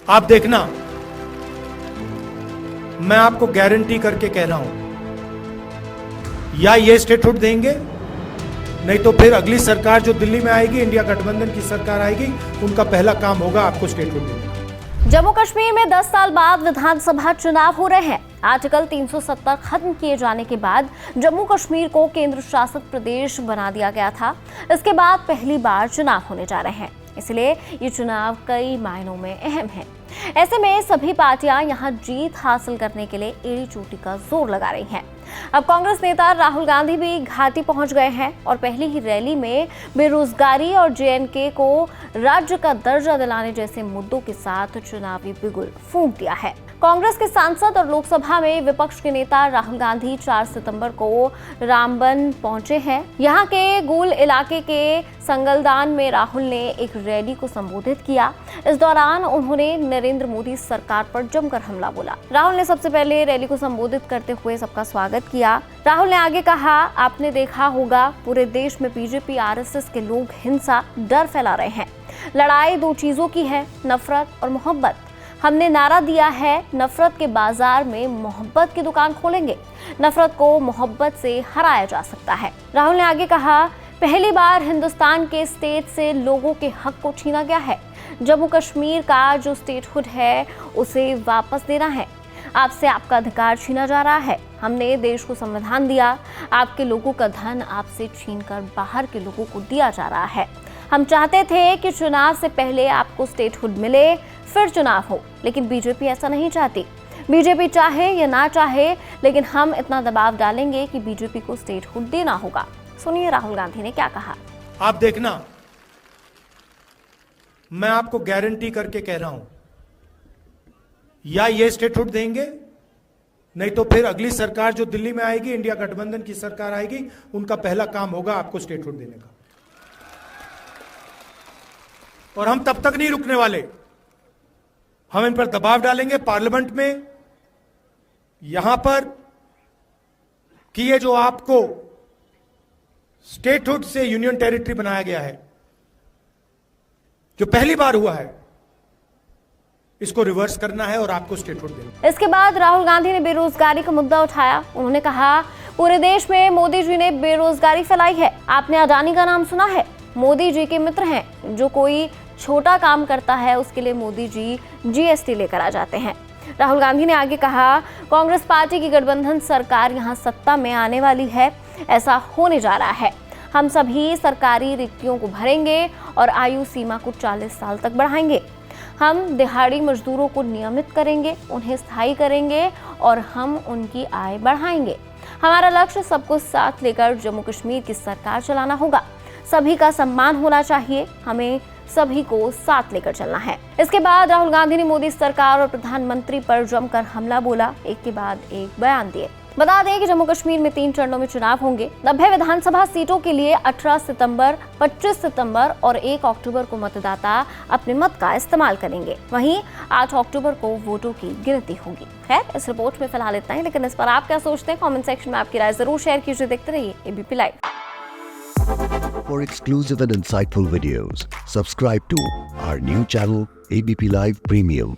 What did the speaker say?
आप देखना, मैं आपको गारंटी करके कह रहा हूं, या ये स्टेटहुड देंगे, नहीं तो फिर अगली सरकार जो दिल्ली में आएगी, इंडिया गठबंधन की सरकार आएगी, उनका पहला काम होगा आपको स्टेटहुड देना। जम्मू कश्मीर में 10 साल बाद विधानसभा चुनाव हो रहे हैं। आर्टिकल 370 खत्म किए जाने के बाद जम्मू कश्मीर को केंद्र शासित प्रदेश बना दिया गया था। इसके बाद पहली बार चुनाव होने जा रहे हैं, इसलिए ये चुनाव कई मायनों में अहम है। ऐसे में सभी पार्टियां यहां जीत हासिल करने के लिए एड़ी चोटी का जोर लगा रही हैं। अब कांग्रेस नेता राहुल गांधी भी घाटी पहुंच गए हैं और पहली ही रैली में बेरोजगारी और जेएनके को राज्य का दर्जा दिलाने जैसे मुद्दों के साथ चुनावी बिगुल फूंक दिया है। कांग्रेस के सांसद और लोकसभा में विपक्ष के नेता राहुल गांधी 4 सितंबर को रामबन पहुंचे हैं। यहां के गुल इलाके के संगलदान में राहुल ने एक रैली को संबोधित किया। इस दौरान उन्होंने नरेंद्र मोदी सरकार पर जमकर हमला बोला। राहुल ने सबसे पहले रैली को संबोधित करते हुए सबका स्वागत किया। राहुल ने आगे कहा, आपने देखा होगा पूरे देश में बीजेपी आरएसएस के लोग हिंसा, डर फैला रहे हैं। लड़ाई दो चीजों की है, नफरत और मोहब्बत। हमने नारा दिया है, नफरत के बाजार में मोहब्बत की दुकान खोलेंगे। नफरत को मोहब्बत से हराया जा सकता है। राहुल ने आगे कहा, पहली बार हिंदुस्तान के स्टेट से लोगों के हक को छीना गया है। जम्मू कश्मीर का जो स्टेटहुड है उसे वापस देना है। आपसे आपका अधिकार छीना जा रहा है। हमने देश को संविधान दिया, आपके लोगों का धन आपसे छीनकर बाहर के लोगों को दिया जा रहा है। हम चाहते थे कि चुनाव से पहले आपको स्टेटहुड मिले, फिर चुनाव हो, लेकिन बीजेपी ऐसा नहीं चाहती। बीजेपी चाहे या ना चाहे, लेकिन हम इतना दबाव डालेंगे कि बीजेपी को स्टेटहुड देना होगा। सुनिए राहुल गांधी ने क्या कहा। आप देखना, मैं आपको गारंटी करके कह रहा हूं, या ये स्टेटहुड देंगे, नहीं तो फिर अगली सरकार जो दिल्ली में आएगी, इंडिया गठबंधन की सरकार आएगी, उनका पहला काम होगा आपको स्टेटहुड देने का। और हम तब तक नहीं रुकने वाले। हम इन पर दबाव डालेंगे पार्लियामेंट में, यहां पर, कि ये जो आपको स्टेटहुड से यूनियन टेरिटरी बनाया गया है, जो पहली बार हुआ है, इसको रिवर्स करना है और आपको स्टेटहुड देना। इसके बाद राहुल गांधी ने बेरोजगारी का मुद्दा उठाया। उन्होंने कहा, पूरे देश में मोदी जी ने बेरोजगारी फैलाई है। आपने अडानी का नाम सुना है? मोदी जी के मित्र हैं। जो कोई छोटा काम करता है उसके लिए मोदी जी जीएसटी लेकर आ जाते हैं। राहुल गांधी ने आगे कहा, कांग्रेस पार्टी की गठबंधन सरकार यहां सत्ता में आने वाली है। ऐसा होने जा रहा है। हम सभी सरकारी रिक्तियों को भरेंगे और आयु सीमा को 40 साल तक बढ़ाएंगे। हम दिहाड़ी मजदूरों को नियमित करेंगे, उन्हें स्थायी करेंगे और हम उनकी आय बढ़ाएंगे। हमारा लक्ष्य सबको साथ लेकर जम्मू कश्मीर की सरकार चलाना होगा। सभी का सम्मान होना चाहिए। हमें सभी को साथ लेकर चलना है। इसके बाद राहुल गांधी ने मोदी सरकार और प्रधानमंत्री पर जमकर हमला बोला। एक के बाद एक बयान दिए। बता दें कि जम्मू कश्मीर में 3 चरणों में चुनाव होंगे। 90 विधानसभा सीटों के लिए 18 सितंबर, 25 सितंबर और 1 अक्टूबर को मतदाता अपने मत का इस्तेमाल करेंगे। वहीं 8 अक्टूबर को वोटों की गिनती होगी। खैर, इस रिपोर्ट में फिलहाल इतना ही, लेकिन इस पर आप क्या सोचते हैं? कमेंट सेक्शन में आपकी राय जरूर शेयर कीजिए। देखते रहिए ABP live. For exclusive and insightful videos, subscribe to our new channel ABP Live Premium.